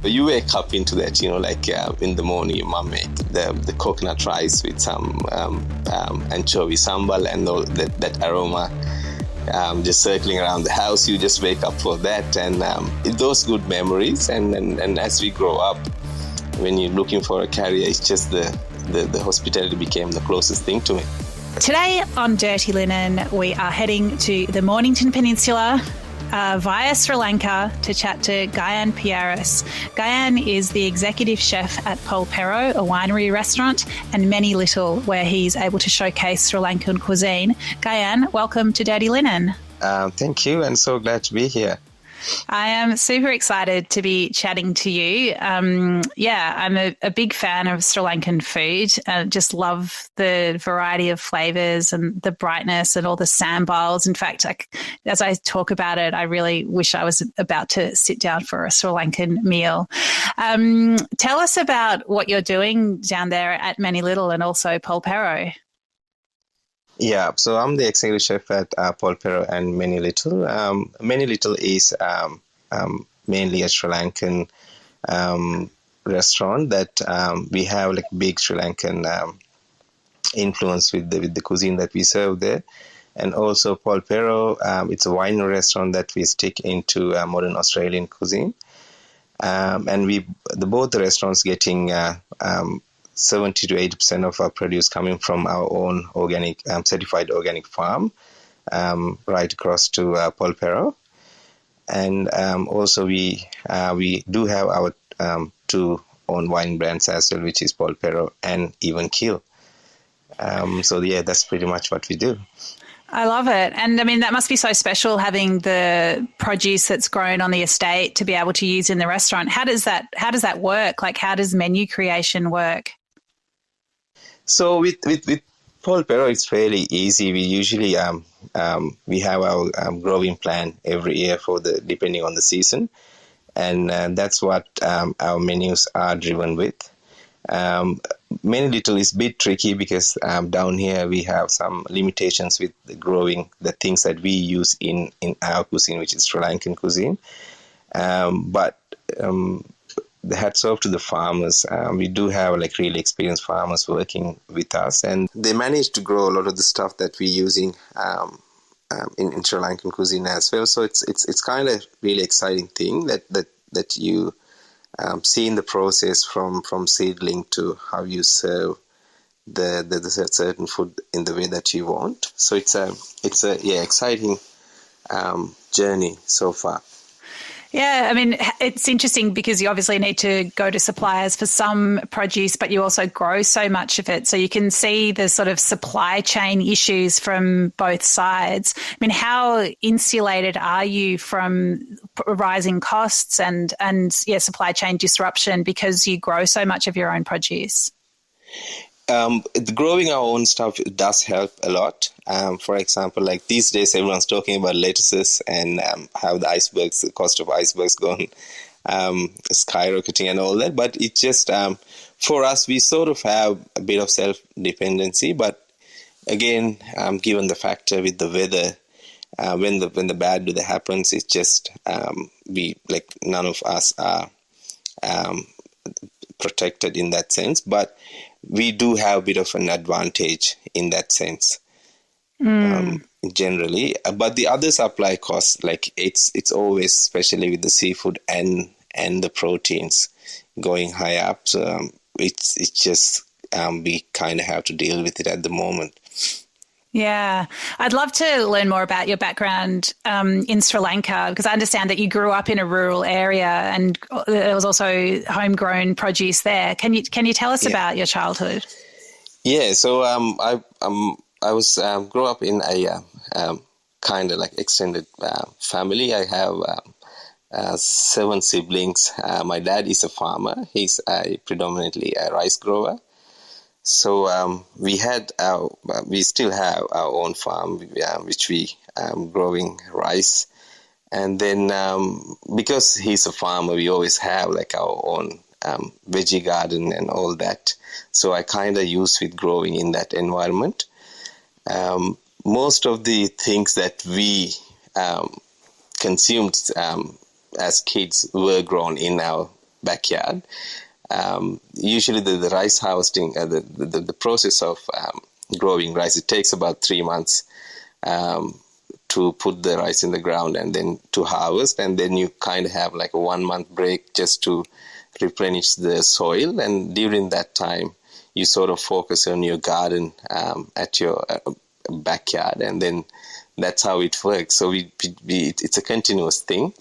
You wake up into that, like in the morning, your mom make the coconut rice with some anchovy sambal and all that aroma just circling around the house. You just wake up for that, and those good memories. And as we grow up, when you're looking for a career, it's just the hospitality became the closest thing to me. Today on Dirty Linen, we are heading to the Mornington Peninsula via Sri Lanka to chat to Gayan Pieris. Gayan is the executive chef at Polperro, a winery restaurant, and Many Little, where he's able to showcase Sri Lankan cuisine. Gayan, welcome to Dirty Linen. Thank you, and so glad to be here. I am super excited to be chatting to you. I'm a big fan of Sri Lankan food. Just love the variety of flavours and the brightness and all the sambals. In fact, as I talk about it, I really wish I was about to sit down for a Sri Lankan meal. Tell us about what you're doing down there at Many Little and also Polperro. Yeah, so I'm the executive chef at Polperro and Many Little. Many Little is mainly a Sri Lankan restaurant that we have like big Sri Lankan influence with the cuisine that we serve there. And also Polperro, it's a wine restaurant that we stick into modern Australian cuisine. And both the restaurants getting 70 to 80% of our produce coming from our own organic, certified organic farm, right across to Polperro. And also we do have our two own wine brands as well, which is Polperro and even Kill. That's pretty much what we do. I love it. And I mean, that must be so special having the produce that's grown on the estate to be able to use in the restaurant. How does that work? Like, how does menu creation work? So with Polperro, it's fairly easy. We usually we have our growing plan every year depending on the season, and that's what our menus are driven with. Many Little is a bit tricky because down here we have some limitations with growing the things that we use in our cuisine, which is Sri Lankan cuisine. The hats off to the farmers. We do have like really experienced farmers working with us, and they managed to grow a lot of the stuff that we're using in Sri Lankan cuisine as well. So it's kind of really exciting thing that you see in the process from seedling to how you serve the certain food in the way that you want. So it's a exciting journey so far. Yeah, I mean, it's interesting because you obviously need to go to suppliers for some produce, but you also grow so much of it. So you can see the sort of supply chain issues from both sides. I mean, how insulated are you from rising costs and supply chain disruption because you grow so much of your own produce? Growing our own stuff does help a lot. For example, like these days, everyone's talking about lettuces and how the cost of icebergs gone skyrocketing and all that. But it's just, for us, we sort of have a bit of self-dependency. But again, given the factor with the weather, when the bad weather happens, it's just none of us are protected in that sense. But we do have a bit of an advantage in that sense, generally. But the other supply costs, like it's always, especially with the seafood and the proteins going high up. So it's just we kind of have to deal with it at the moment. Yeah. I'd love to learn more about your background in Sri Lanka, because I understand that you grew up in a rural area and there was also homegrown produce there. Can you tell us about your childhood? Yeah. So I was grew up in a kind of like extended family. I have 7 siblings. My dad is a farmer. He's predominantly a rice grower. So we still have our own farm, which we growing rice. And then because he's a farmer, we always have like our own veggie garden and all that. So I kind of used with growing in that environment. Most of the things that we consumed as kids were grown in our backyard. Usually the rice harvesting, the process of growing rice, it takes about 3 months to put the rice in the ground and then to harvest, and then you kind of have like a 1 month break just to replenish the soil, and during that time you sort of focus on your garden at your backyard, and then that's how it works. So it's a continuous thing,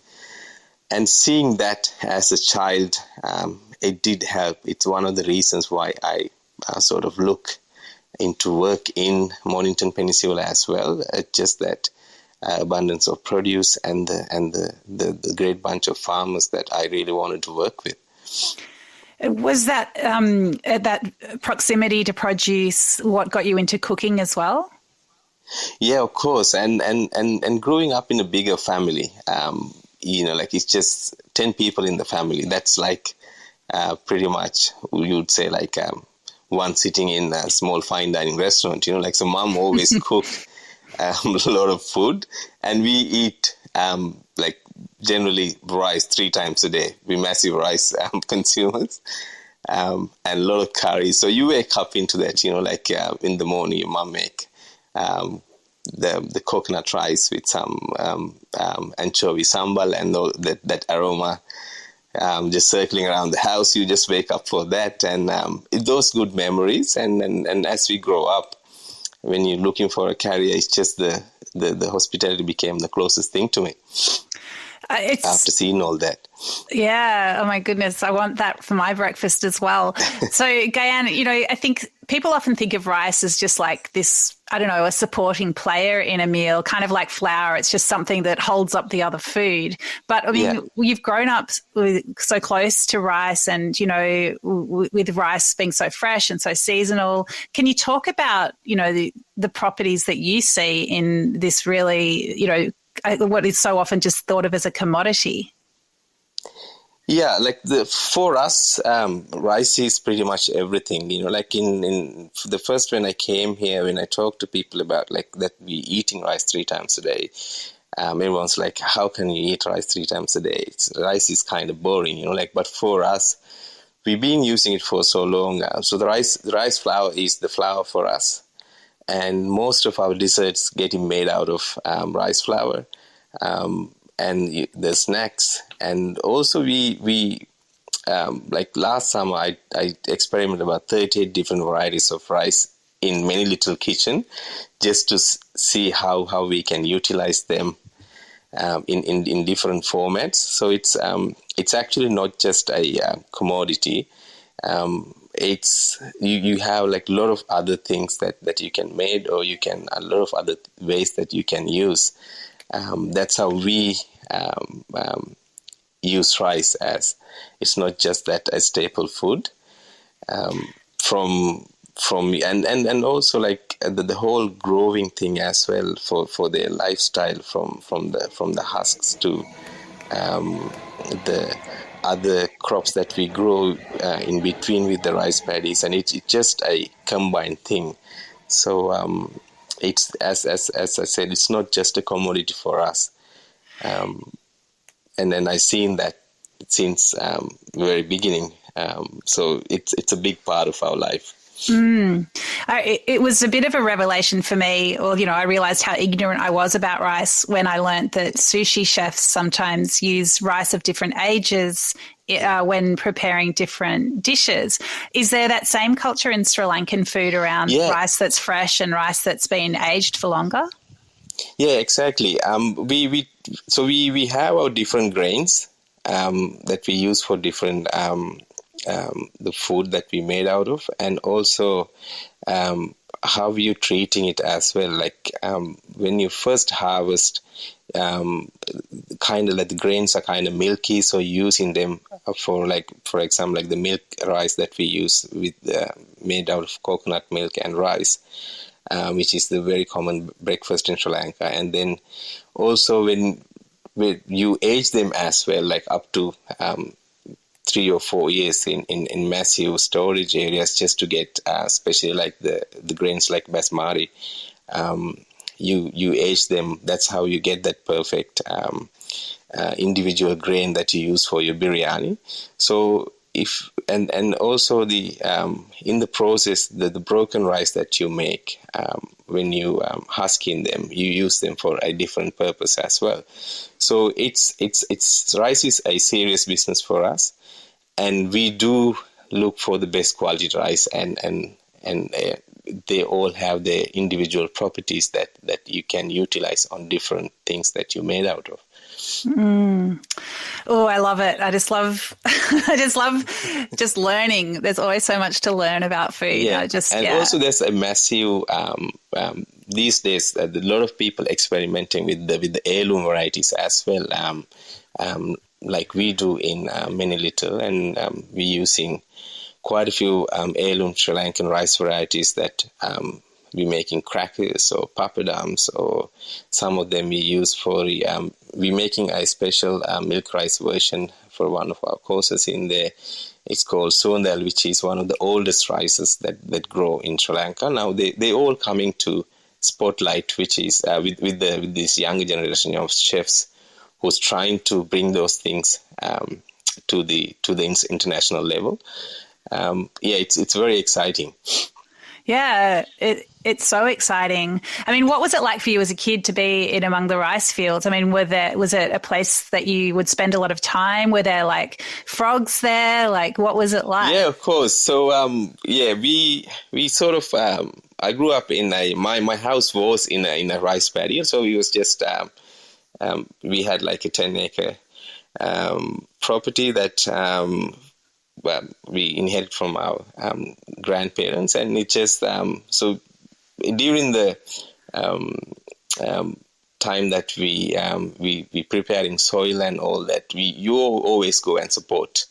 and seeing that as a child, it did help. It's one of the reasons why I sort of look into work in Mornington Peninsula as well. Just that abundance of produce and the great bunch of farmers that I really wanted to work with. Was that proximity to produce what got you into cooking as well? Yeah, of course. And growing up in a bigger family, like it's just 10 people in the family. That's like pretty much, you would say, like one sitting in a small fine dining restaurant, like so mom always cooked a lot of food, and we eat like generally rice 3 times a day. We're massive rice consumers, and a lot of curry. So you wake up into that, like in the morning, your mom make the coconut rice with some anchovy sambal and all that aroma just circling around the house. You just wake up for that, and those good memories. And as we grow up, when you're looking for a career, it's just the hospitality became the closest thing to me. After seeing all that. Yeah. Oh my goodness. I want that for my breakfast as well. So Gayan, I think people often think of rice as just like this, I don't know, a supporting player in a meal, kind of like flour. It's just something that holds up the other food. But I mean, You've grown up so close to rice, and, with rice being so fresh and so seasonal. Can you talk about, the properties that you see in this really, what is so often just thought of as a commodity? Yeah, like for us, rice is pretty much everything. Like in the first when I came here, when I talked to people about like that we eating rice 3 times a day, everyone's like, how can you eat rice 3 times a day? Rice is kind of boring, but for us, we've been using it for so long now. So the rice flour is the flour for us. And most of our desserts getting made out of rice flour, and the snacks. And also we like last summer, I experimented about 38 different varieties of rice in Many Little kitchen, just to see how we can utilize them in different formats. So it's actually not just a commodity. It's you have like a lot of other things that you can make, or you can a lot of other ways that you can use. That's how we use rice, as it's not just that a staple food. From and also like the whole growing thing as well for their lifestyle, from the husks to the other crops that we grow in between with the rice paddies, and it's just a combined thing. So it's as I said, it's not just a commodity for us, and then I seen that since very beginning. So it's a big part of our life. It was a bit of a revelation for me, or, I realized how ignorant I was about rice when I learned that sushi chefs sometimes use rice of different ages when preparing different dishes. Is there that same culture in Sri Lankan food around rice that's fresh and rice that's been aged for longer? Yeah, exactly. We have our different grains that we use for different the food that we made out of, and also how you're treating it as well. Like when you first harvest, kind of like the grains are kind of milky, so using them for example, like the milk rice that we use with made out of coconut milk and rice, which is the very common breakfast in Sri Lanka. And then also when you age them as well, like up to 3 or 4 years in massive storage areas, just to get especially like the grains like basmati, you age them. That's how you get that perfect individual grain that you use for your biryani. So and also the in the process, the broken rice that you make, when you husking them, you use them for a different purpose as well. So it's rice is a serious business for us, and we do look for the best quality rice, and they all have their individual properties that you can utilize on different things that you made out of. Oh, I love it. I just love, just learning. There's always so much to learn about food. Yeah, also there's a massive, these days, a lot of people experimenting with the heirloom varieties as well, like we do in Many Little, and we're using quite a few heirloom Sri Lankan rice varieties that we're making crackers or papadums, or some of them we use for, we're making a special milk rice version for one of our courses in there. It's called Sondal, which is one of the oldest rices that grow in Sri Lanka. Now they all coming to spotlight, which is with this younger generation of chefs who's trying to bring those things to the international level. It's very exciting. Yeah, it's so exciting. I mean, what was it like for you as a kid to be in among the rice fields? I mean, was it a place that you would spend a lot of time? Were there like frogs there? Like, what was it like? Yeah, of course. So, we sort of, I grew up in my house was in a rice paddy. So it was just, we had like a 10-acre property that, we inherit from our grandparents, and it just so during the time that we preparing soil and all that, you always go and support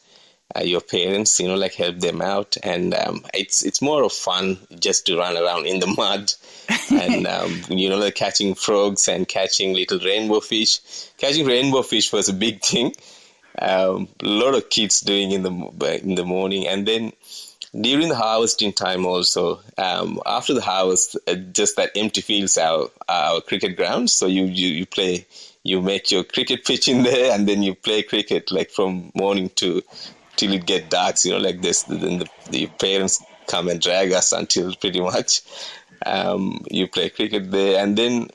your parents, like help them out, and it's more of fun just to run around in the mud and like catching frogs and catching little rainbow fish. Catching rainbow fish was a big thing. A lot of kids doing in the morning, and then during the harvesting time also. After the harvest, just that empty fields are our cricket grounds. So you play, you make your cricket pitch in there, and then you play cricket like from morning till it get dark. Like this. Then the parents come and drag us until pretty much you play cricket there, and then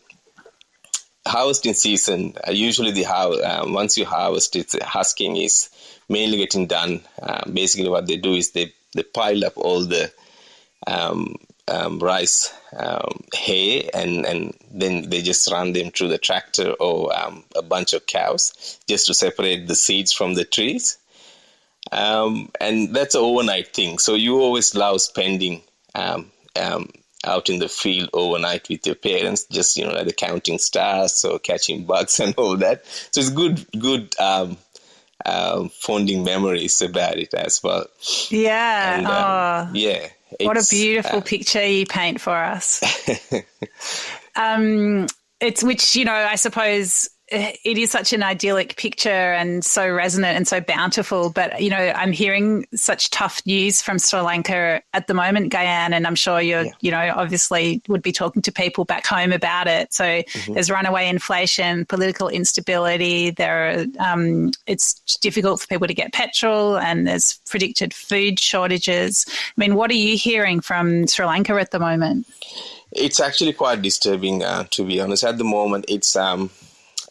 harvesting season, usually once you harvest it, husking is mainly getting done. Basically what they do is they pile up all the rice hay, and then they just run them through the tractor or a bunch of cows just to separate the seeds from the trees. And that's an overnight thing. So you always love spending out in the field overnight with your parents, just like counting stars or catching bugs and all that. So it's good fonding memories about it as well. Yeah. And, what a beautiful picture you paint for us. It's which I suppose it is such an idyllic picture and so resonant and so bountiful. But, I'm hearing such tough news from Sri Lanka at the moment, Gayan, and I'm sure you're, obviously would be talking to people back home about it. So there's runaway inflation, political instability. It's difficult for people to get petrol, and there's predicted food shortages. I mean, what are you hearing from Sri Lanka at the moment? It's actually quite disturbing, to be honest. At the moment, it's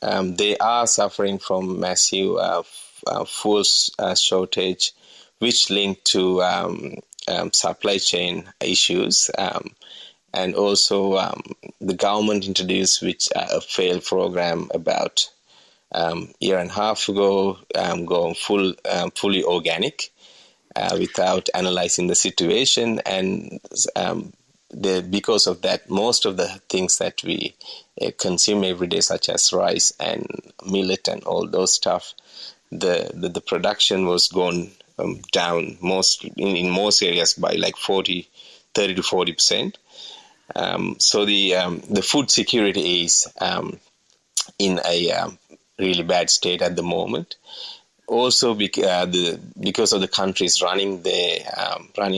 they are suffering from massive fuel shortage, which linked to supply chain issues, and also the government introduced a failed program about year and a half ago, going fully organic without analyzing the situation, and because of that, most of the things that we consume every day, such as rice and millet and all those stuff, the production was gone down in most areas by like 30 to 40%. So the food security is in a really bad state at the moment. Also, because of the countries running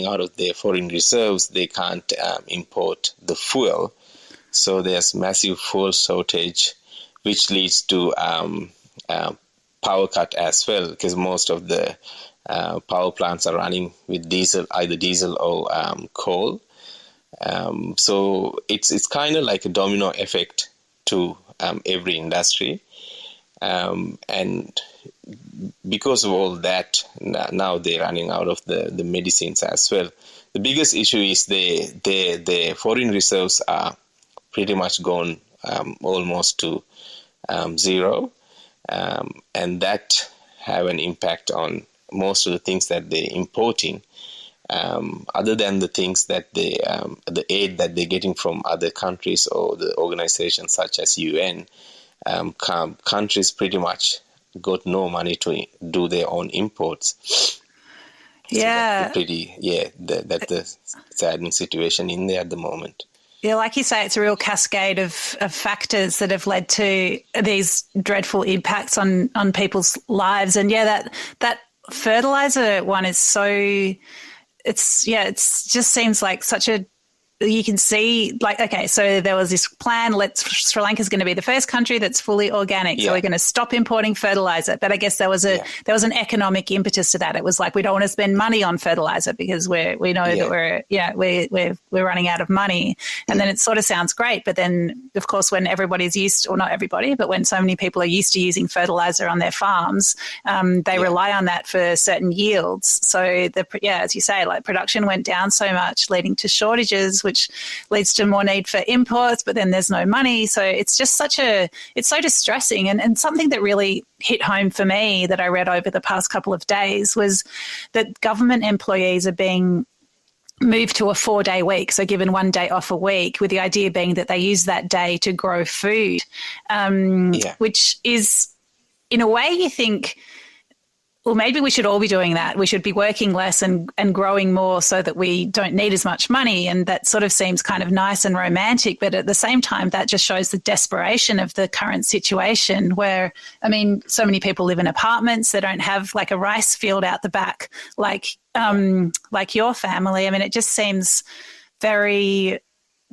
out of their foreign reserves, they can't import the fuel. So there's massive fuel shortage, which leads to power cut as well, because most of the power plants are running with either diesel or coal. So it's kind of like a domino effect to every industry. And because of all that, now they're running out of the medicines as well. The biggest issue is the foreign reserves are pretty much gone almost to zero, and that have an impact on most of the things that they're importing. Other than the things that the aid that they're getting from other countries or the organizations such as UN, countries pretty much got no money to do their own imports. Yeah. So that's the saddening situation in there at the moment. Yeah, like you say, it's a real cascade of factors that have led to these dreadful impacts on people's lives. And yeah, that fertilizer one is so, it's just seems like such a, you can see, like, okay, so there was this plan, Sri Lanka is going to be the first country that's fully organic. So we're going to stop importing fertilizer. But I guess there was an economic impetus to that. It was like, we don't want to spend money on fertilizer because we know that we're running out of money. And then it sort of sounds great. But then, of course, when everybody's used, or not everybody, but when so many people are used to using fertilizer on their farms, they rely on that for certain yields. So as you say, like, production went down so much, leading to shortages, which leads to more need for imports, but then there's no money. So it's just it's so distressing. And something that really hit home for me that I read over the past couple of days was that government employees are being moved to a 4-day week, so given 1 day off a week, with the idea being that they use that day to grow food, which is, in a way, you think, well, maybe we should all be doing that. We should be working less and growing more so that we don't need as much money. And that sort of seems kind of nice and romantic. But at the same time, that just shows the desperation of the current situation where, I mean, so many people live in apartments. They don't have like a rice field out the back like your family. I mean, it just seems very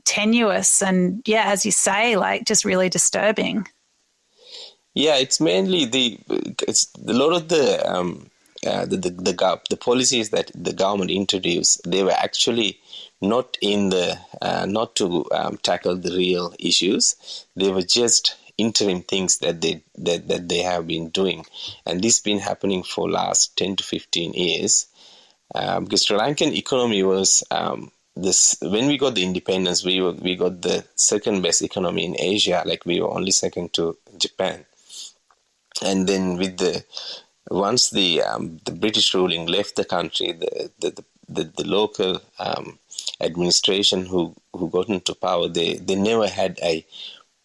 tenuous and, as you say, like, just really disturbing. Yeah, it's mainly a lot of the policies that the government introduced. They were actually not not to tackle the real issues. They were just interim things that they have been doing, and this has been happening for last 10 to 15 years. Because Sri Lankan economy was when we got the independence, we got the second best economy in Asia. Like, we were only second to Japan. And then once the British ruling left the country, the local administration who got into power, they never had a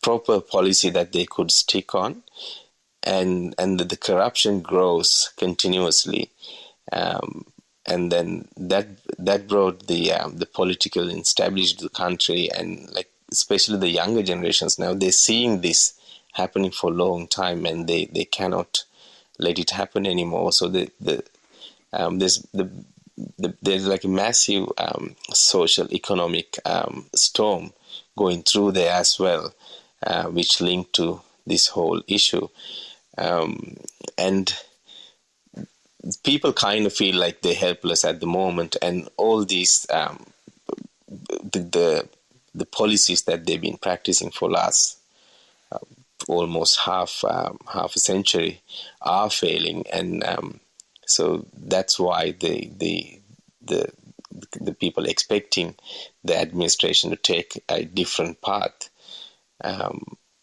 proper policy that they could stick on, and the corruption grows continuously, and then that brought the political instability to the country, and like especially the younger generations now, they're seeing this happening for a long time, and they cannot let it happen anymore. So there's like a massive social economic storm going through there as well, which linked to this whole issue, and people kind of feel like they're helpless at the moment, and all these the policies that they've been practicing for last almost half a century are failing, and so that's why the people expecting the administration to take a different path.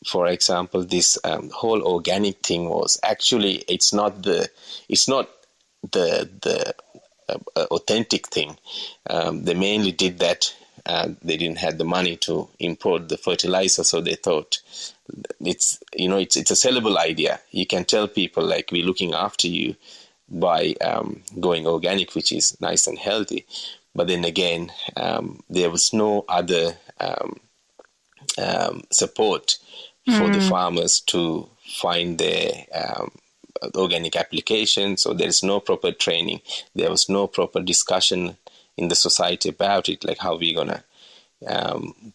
For example, this whole organic thing was actually it's not the authentic thing. They mainly did that. They didn't have the money to import the fertilizer, so they thought it's a sellable idea. You can tell people, like, we're looking after you by going organic, which is nice and healthy. But then again, there was no other support for the farmers to find their organic application. So there is no proper training. There was no proper discussion in the society about it, like how we're gonna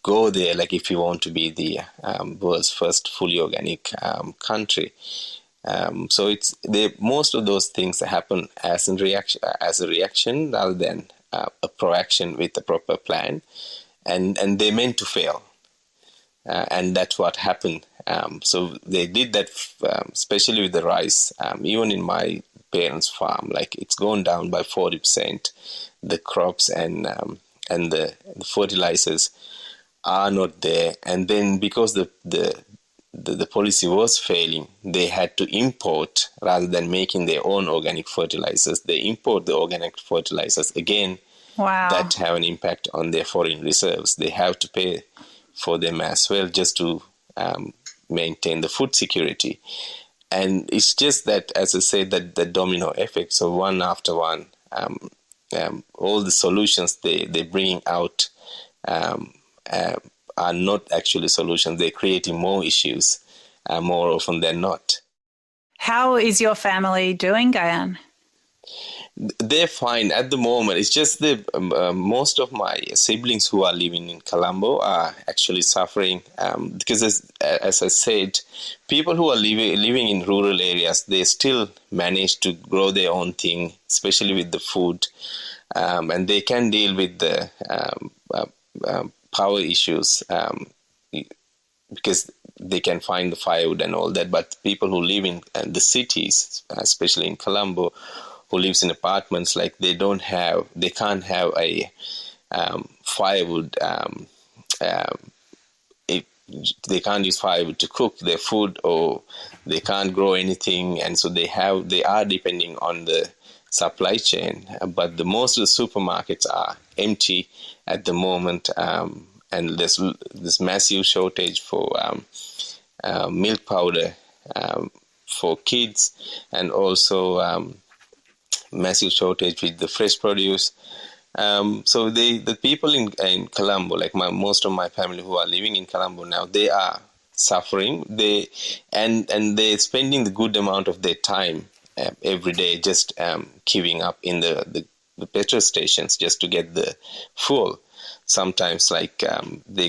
go there, like if you want to be the world's first fully organic country. So most of those things happen as a reaction rather than a proaction with a proper plan, and they're meant to fail, and that's what happened. So they did that, especially with the rice. Even in my parents' farm, like it's gone down by 40%. The crops and the fertilizers are not there, and then because the policy was failing, they had to import rather than making their own organic fertilizers. They import the organic fertilizers again. Wow. That have an impact on their foreign reserves. They have to pay for them as well just to maintain the food security. And it's just that, as I said, that the domino effect. So one after one, all the solutions they're bringing out are not actually solutions. They're creating more issues more often than not. How is your family doing, Gayan? They're fine at the moment. It's just the most of my siblings who are living in Colombo are actually suffering because, as I said, people who are living in rural areas, they still manage to grow their own thing, especially with the food, and they can deal with the power issues because they can find the firewood and all that. But people who live in the cities, especially in Colombo, who lives in apartments, like they can't have a firewood. They can't use firewood to cook their food, or they can't grow anything, and so they are depending on the supply chain. But most of the supermarkets are empty at the moment, and there's this massive shortage for milk powder for kids, and also massive shortage with the fresh produce. So the people in Colombo, like most of my family who are living in Colombo now, they are suffering. And they're spending the good amount of their time every day just queuing up in the petrol stations just to get the fuel. Sometimes like they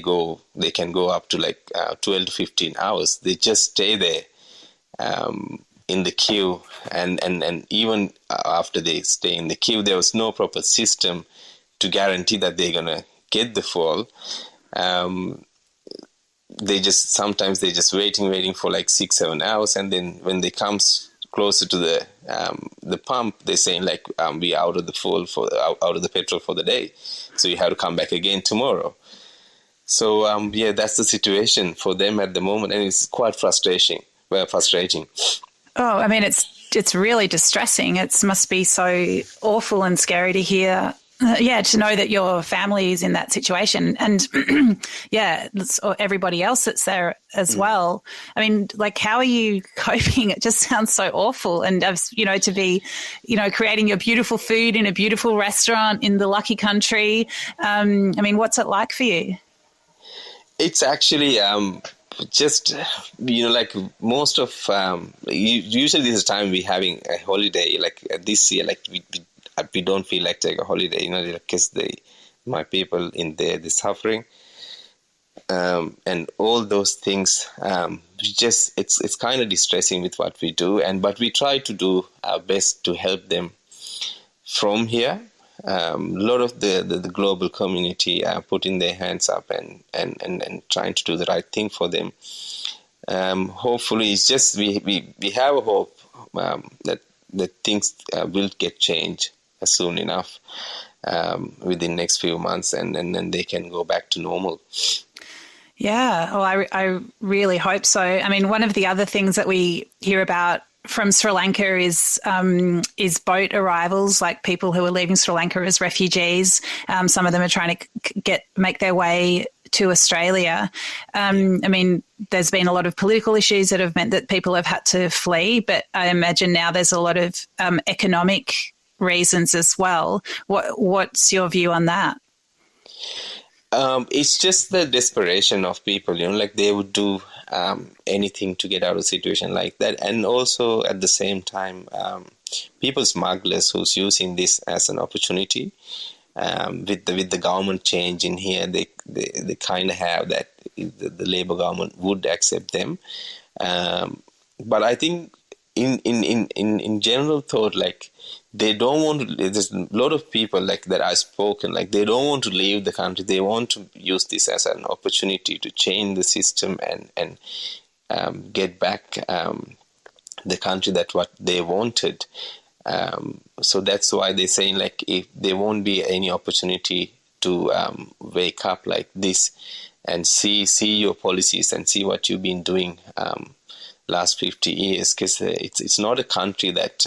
can go up to like 12 to 15 hours. They just stay there in the queue, and even after they stay in the queue, there was no proper system to guarantee that they're gonna get the fuel. They're just waiting for like 6-7 hours, and then when they comes closer to the pump, they're saying like we're out of the fuel out of the petrol for the day, so you have to come back again tomorrow. So that's the situation for them at the moment, and it's quite frustrating. Oh, I mean, it's really distressing. It must be so awful and scary to hear. To know that your family is in that situation, and everybody else that's there as well. I mean, like, how are you coping? It just sounds so awful. And to be, creating your beautiful food in a beautiful restaurant in the lucky country. I mean, what's it like for you? It's actually just like most of usually this time we're having a holiday. Like this year, like we don't feel like take a holiday, because my people in there, they're suffering, and all those things. It's kind of distressing with what we do, but we try to do our best to help them from here. A lot of the global community are putting their hands up and trying to do the right thing for them. Hopefully, it's just we have a hope that things will get changed soon enough within the next few months, and then they can go back to normal. Yeah, well, I really hope so. I mean, one of the other things that we hear about from Sri Lanka is boat arrivals, like people who are leaving Sri Lanka as refugees. Some of them are trying to make their way to Australia. I mean, there's been a lot of political issues that have meant that people have had to flee, but I imagine now there's a lot of economic reasons as well. What's your view on that? It's just the desperation of people, like they would do anything to get out of a situation like that. And also at the same time, people smugglers who's using this as an opportunity. With the government change in here, they kind of have that the Labour government would accept them. But I think in general thought, like they don't want to. There's a lot of people like that I've spoken, like they don't want to leave the country. They want to use this as an opportunity to change the system and get back the country that what they wanted. So that's why they're saying, like, if there won't be any opportunity to wake up like this and see your policies and see what you've been doing last 50 years, because it's not a country that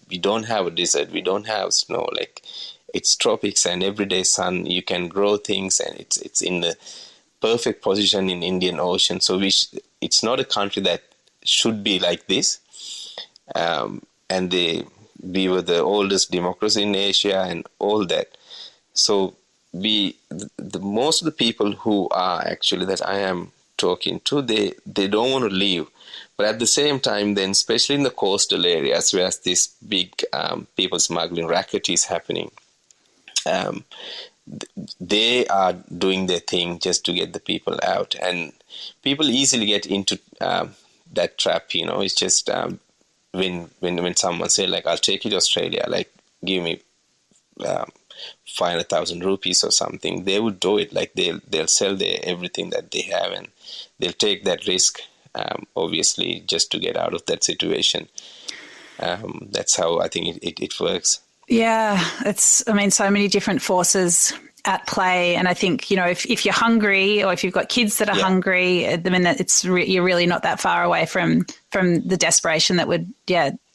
we don't have a desert, we don't have snow, like it's tropics and everyday sun, you can grow things, and it's in the perfect position in Indian Ocean. So it's not a country that should be like this. And we were the oldest democracy in Asia and all that. So most of the people who are actually that I am talking to, they don't want to leave. But at the same time, then, especially in the coastal areas where this big people smuggling racket is happening, they are doing their thing just to get the people out. And people easily get into that trap, It's just when someone say, like, I'll take you to Australia, like, give me 500,000 rupees or something, they would do it. Like, they'll sell everything that they have, and they'll take that risk, obviously, just to get out of that situation. That's how I think it works. Yeah, so many different forces at play. And I think, if you're hungry, or if you've got kids that are hungry, I mean, you're really not that far away from the desperation that would,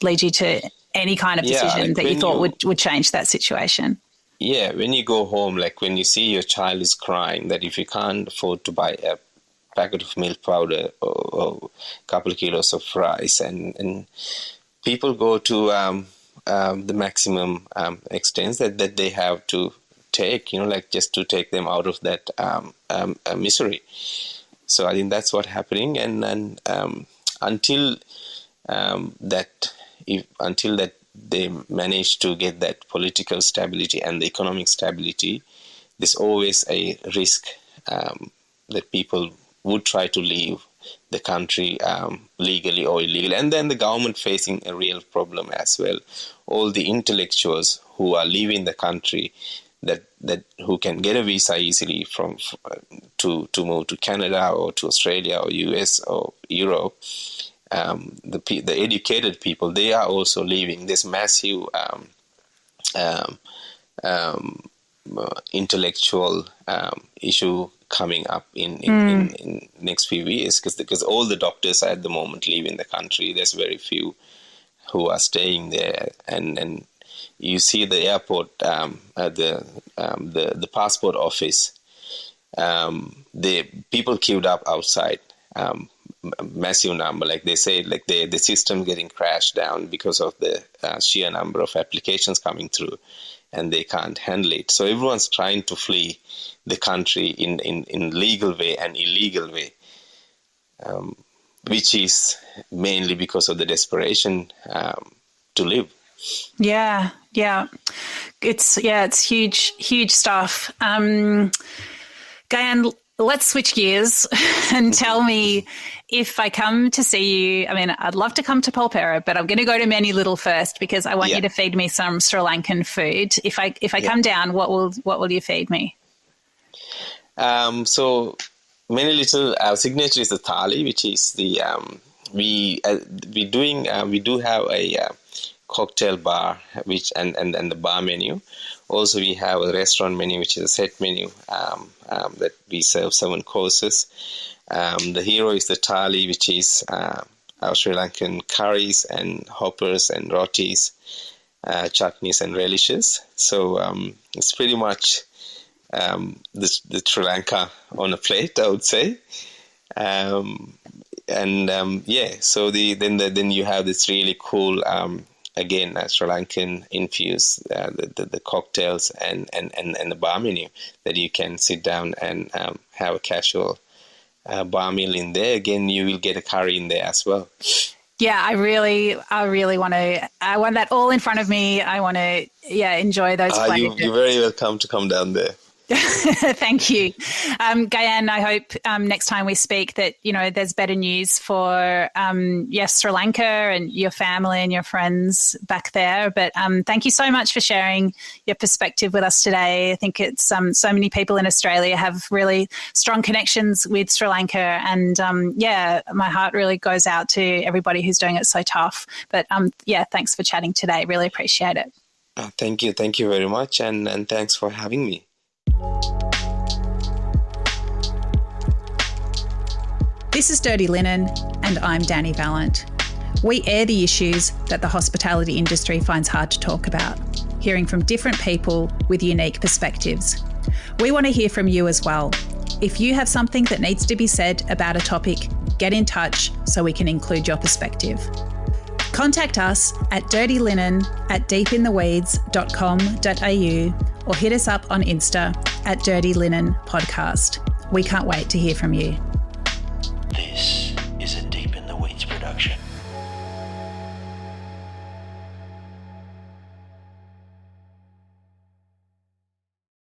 lead you to any kind of decision like that you thought would change that situation. Yeah, when you go home, like when you see your child is crying, that if you can't afford to buy a packet of milk powder or a couple of kilos of rice, and people go to the maximum extent that they have to take, like just to take them out of that misery. So I think that's what's happening, and until that they manage to get that political stability and the economic stability, there's always a risk that people would try to leave the country legally or illegally. And then the government facing a real problem as well. All the intellectuals who are leaving the country that who can get a visa easily to move to Canada or to Australia or US or Europe, the educated people, they are also leaving. This massive intellectual issue coming up in next few years, because all the doctors are at the moment leaving the country. There's very few who are staying there, and you see the airport, the passport office, the people queued up outside. Massive number, like they say, like the system getting crashed down because of the sheer number of applications coming through, and they can't handle it. So everyone's trying to flee the country in legal way and illegal way, which is mainly because of the desperation to live. Yeah. It's huge stuff. Gayan, let's switch gears and tell me, if I come to see you, I mean, I'd love to come to Polperro, but I'm going to go to Many Little first, because I want you to feed me some Sri Lankan food. If I come down, what will you feed me? So Many Little, our signature is the thali, which is the we do have a cocktail bar, which and the bar menu. Also, we have a restaurant menu, which is a set menu that we serve 7 courses. The hero is the thali, which is our Sri Lankan curries and hoppers and rotis, chutneys and relishes. So it's pretty much the Sri Lanka on a plate, I would say. So then you have this really cool again, Sri Lankan infused the cocktails and the bar menu that you can sit down and have a casual bar meal in there. Again, you will get a curry in there as well. Yeah, I really want to. I want that all in front of me. I want to, enjoy those flavors. You're very welcome to come down there. Thank you. Gayan, I hope next time we speak that, there's better news for, Sri Lanka and your family and your friends back there. But thank you so much for sharing your perspective with us today. I think it's so many people in Australia have really strong connections with Sri Lanka. And, my heart really goes out to everybody who's doing it so tough. But, thanks for chatting today. Really appreciate it. Thank you. Thank you very much. And thanks for having me. This is Dirty Linen, and I'm Dani Valent. We air the issues that the hospitality industry finds hard to talk about, hearing from different people with unique perspectives. We want to hear from you as well. If you have something that needs to be said about a topic, get in touch so we can include your perspective. Contact us at dirtylinen@deepintheweeds.com.au or hit us up on Insta at Dirty Linen Podcast. We can't wait to hear from you.